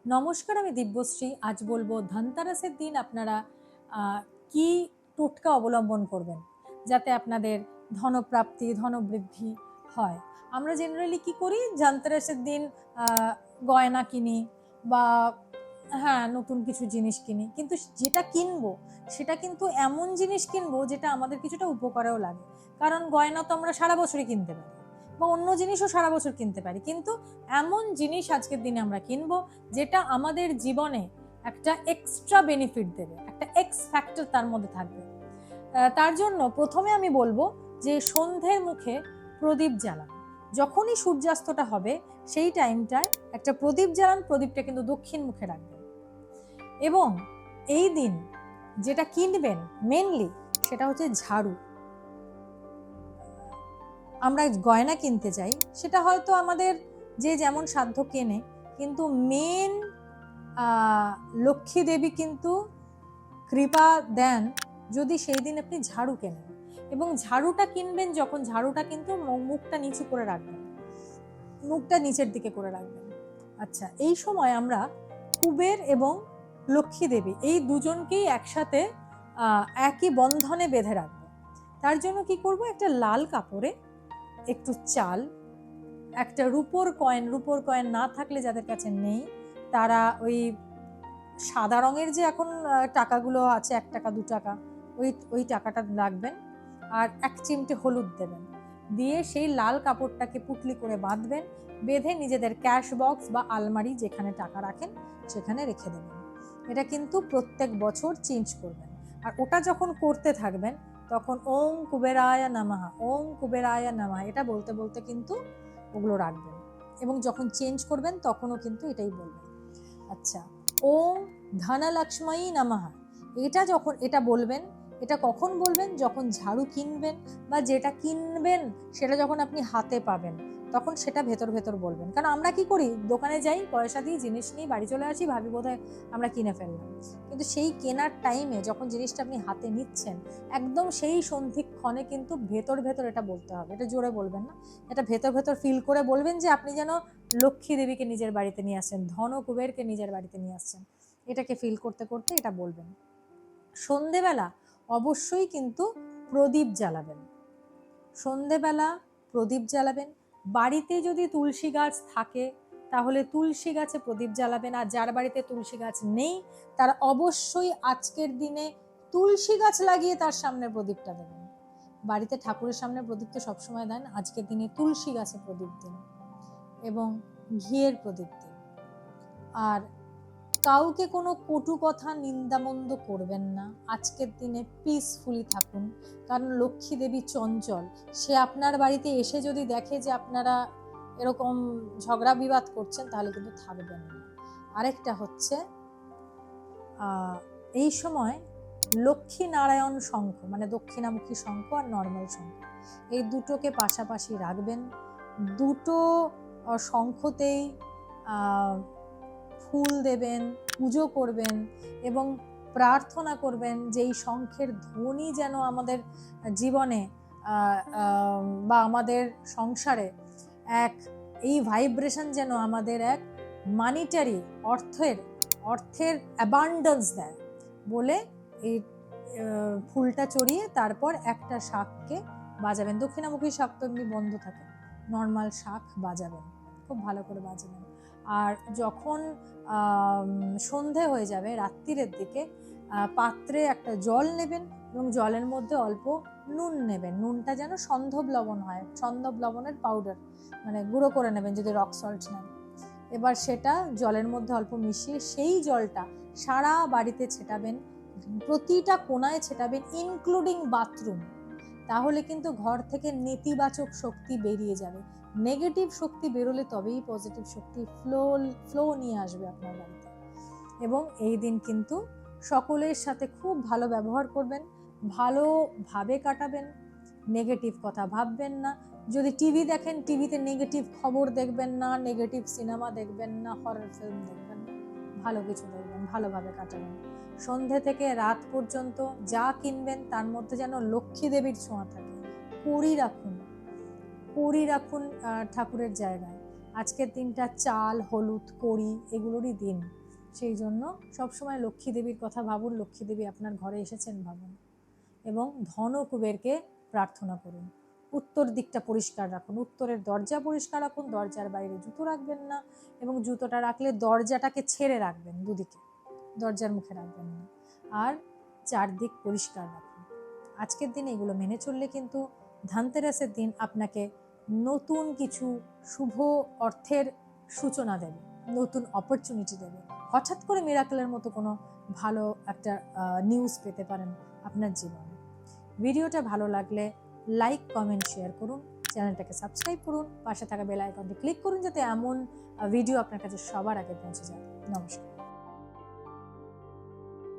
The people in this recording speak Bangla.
নমস্কার, আমি দিব্যশ্রী। আজ বলবো ধনতেরাসের দিন আপনারা কি টোটকা অবলম্বন করবেন যাতে আপনাদের ধনপ্রাপ্তি ধনবৃদ্ধি হয়। আমরা জেনারেলি কি করি, ধনতেরাসের দিন গয়না কিনি বা হ্যাঁ নতুন কিছু জিনিস কিনি, কিন্তু যেটা কিনবো সেটা কিন্তু এমন জিনিস কিনবো যেটা আমাদের কিছুটা উপকারেও লাগে। কারণ গয়না তো আমরা সারা বছরই কিনতে পারি বা অন্য জিনিসও সারা বছর কিনতে পারি, কিন্তু এমন জিনিস আজকের দিনে আমরা কিনবো যেটা আমাদের জীবনে একটা এক্সট্রা বেনিফিট দেবে, একটা এক্স ফ্যাক্টর তার মধ্যে থাকবে। তার জন্য প্রথমে আমি বলবো যে সন্ধ্যের মুখে প্রদীপ জ্বালান। যখনই সূর্যাস্তটা হবে সেই টাইমটায় একটা প্রদীপ জ্বালান, প্রদীপটা কিন্তু দক্ষিণ মুখে রাখবেন। এবং এই দিন যেটা কিনবেন মেনলি সেটা হচ্ছে ঝাড়ু। আমরা গয়না কিনতে চাই, সেটা হয়তো আমাদের যে যেমন সাধ্য কেনে, কিন্তু মেন লক্ষ্মী দেবী কিন্তু কৃপা দেন যদি সেই দিন আপনি ঝাড়ু কেনেন। এবং ঝাড়ুটা কিনবেন যখন, ঝাড়ুটা কিন্তু মুখটা নিচু করে রাখবেন, মুখটা নিচের দিকে করে রাখবেন। আচ্ছা, এই সময় আমরা কুবের এবং লক্ষ্মী দেবী এই দুজনকেই একসাথে একই বন্ধনে বেঁধে রাখবো। তার জন্য কি করব, একটা লাল কাপড়ে একটু চাল, একটা রূপোর কয়েন না থাকলে যাদের কাছে নেই তারা ওই সাদা রঙের যে এখন টাকাগুলো আছে, 1 টাকা 2 টাকা, ওই টাকাটা রাখবেন। আর 1 চিমটে হলুদ দেবেন, দিয়ে সেই লাল কাপড়টাকে পুটলি করে বাঁধবেন। বেঁধে নিজেদের ক্যাশ বক্স বা আলমারি যেখানে টাকা রাখেন সেখানে রেখে দেবেন। এটা কিন্তু প্রত্যেক বছর চেঞ্জ করবেন। আর ওটা যখন করতে থাকবেন তখন ওং কুবেরায় নমঃ, ওং কুবেরায় নমঃ এটা বলতে বলতে কিন্তু ওগুলো রাখবেন। এবং যখন চেঞ্জ করবেন তখনও কিন্তু এটাই বলবেন। আচ্ছা, ওম ধনলক্ষ্মী নমঃ এটা বলবেন। এটা কখন বলবেন, যখন ঝাড়ু কিনবেন বা যেটা কিনবেন সেটা যখন আপনি হাতে পাবেন তখন সেটা ভেতর ভেতর বলবেন। কারণ আমরা কি করি, দোকানে যাই, পয়সা দিই, জিনিস নিই, বাড়ি চলে আসি, ভাবি বোধহয় আমরা কিনে ফেললাম। কিন্তু সেই কেনার টাইমে যখন জিনিসটা আপনি হাতে নিচ্ছেন, একদম সেই সন্ধিক্ষণে কিন্তু ভেতর ভেতর এটা বলতে হবে। এটা জোরে বলবেন না, এটা ভেতর ভেতর ফিল করে বলবেন যে আপনি যেন লক্ষ্মী দেবীকে নিজের বাড়িতে নিয়ে আসছেন, ধন কুবেরকে নিজের বাড়িতে নিয়ে আসছেন। এটাকে ফিল করতে করতে এটা বলবেন। সন্ধেবেলা অবশ্যই কিন্তু প্রদীপ জ্বালাবেন। সন্ধেবেলা প্রদীপ জ্বালাবেন। বাড়িতে যদি তুলসী গাছ থাকে তাহলে তুলসী গাছে প্রদীপ জ্বালাবেন। আর যার বাড়িতে তুলসী গাছ নেই তারা অবশ্যই আজকের দিনে তুলসী গাছ লাগিয়ে তার সামনে প্রদীপটা দেবেন। বাড়িতে ঠাকুরের সামনে প্রদীপ তো সবসময় দেন, আজকের দিনে তুলসী গাছে প্রদীপ দিন এবং ঘিয়ের প্রদীপ দিন। আর কাউকে কোনো কটু কথা নিন্দামন্দ করবেন না। আজকের দিনে পিসফুলি থাকুন, কারণ লক্ষ্মী দেবী চঞ্চল। সে আপনার বাড়িতে এসে যদি দেখে যে আপনারা এরকম ঝগড়া বিবাদ করছেন তাহলে কিন্তু থাকবেন না। আরেকটা হচ্ছে এই সময় লক্ষ্মী নারায়ণ শঙ্খ, মানে দক্ষিণামুখী শঙ্খ আর নর্মাল শঙ্খ, এই দুটোকে পাশাপাশি রাখবেন। দুটো শঙ্খতেই ফুল দেবেন, পুজো করবেন এবং প্রার্থনা করবেন যে এই শঙ্খের ধ্বনি যেন আমাদের জীবনে বা আমাদের সংসারে এই ভাইব্রেশন যেন আমাদের এক মানিটারি অর্থের অ্যাবান্ডেন্স দেয় বলে এই ফুলটা চড়িয়ে তারপর একটা শাঁখকে বাজাবেন। দক্ষিণামুখী শাঁখ তো এমনি বন্ধ থাকে, নর্মাল শাঁখ বাজাবেন, খুব ভালো করে বাজাবেন। আর যখন সন্ধে হয়ে যাবে রাত্রিরের দিকে, পাত্রে একটা জল নেবেন এবং জলের মধ্যে অল্প নুন নেবেন। নুনটা যেন সন্ধব লবণ হয়, সন্ধব লবণের পাউডার, মানে গুঁড়ো করে নেবেন যদি রক সল্ট নেন। এবার সেটা জলের মধ্যে অল্প মিশিয়ে সেই জলটা সারা বাড়িতে ছেটাবেন, প্রতিটা কোনায় ছেটাবেন, ইনক্লুডিং বাথরুম। তাহলে কিন্তু ঘর থেকে নেতিবাচক শক্তি বেরিয়ে যাবে। নেগেটিভ শক্তি বেরোলে তবেই পজিটিভ শক্তি ফ্লো নিয়ে আসবে আপনার বাড়িতে। এবং এই দিন কিন্তু সকলের সাথে খুব ভালো ব্যবহার করবেন, ভালোভাবে কাটাবেন, নেগেটিভ কথা ভাববেন না। যদি টিভি দেখেন, টিভিতে নেগেটিভ খবর দেখবেন না, নেগেটিভ সিনেমা দেখবেন না, হরর ফিল্ম দেখবেন না, ভালো কিছু দেখবেন, ভালোভাবে কাটাবেন। সন্ধে থেকে রাত পর্যন্ত যা কিনবেন তার মধ্যে যেন লক্ষ্মী দেবীর ছোঁয়া থাকে। কড়ি রাখুন ঠাকুরের জায়গায়। আজকের দিনটা চাল, হলুদ, কড়ি এগুলোরই দিন। সেই জন্য সবসময় লক্ষ্মী দেবীর কথা ভাবুন, লক্ষ্মী দেবী আপনার ঘরে এসেছেন ভাবুন, এবং ধন কুবেরকে প্রার্থনা করুন। উত্তর দিকটা পরিষ্কার রাখুন, উত্তরের দরজা পরিষ্কার রাখুন, দরজার বাইরে জুতো রাখবেন না, এবং জুতোটা রাখলে দরজাটাকে ছেড়ে রাখবেন, দুদিকে, দরজার মুখে রাখবেন না। আর চারদিক পরিষ্কার রাখুন। আজকের দিনে এগুলো মেনে চললে কিন্তু ধানতেরাসের দিন আপনাকে নতুন কিছু শুভ অর্থের সূচনা দেবে, নতুন অপরচুনিটি দেবে। হঠাৎ করে মিরাকেলের মতো কোনো ভালো একটা নিউজ পেতে পারেন আপনার জীবনে। ভিডিওটা ভালো লাগলে লাইক, কমেন্ট, শেয়ার করুন, চ্যানেলটাকে সাবস্ক্রাইব করুন, পাশে থাকা বেল আইকনটি ক্লিক করুন যাতে এমন ভিডিও আপনার কাছে সবার আগে পৌঁছে যায়। নমস্কার।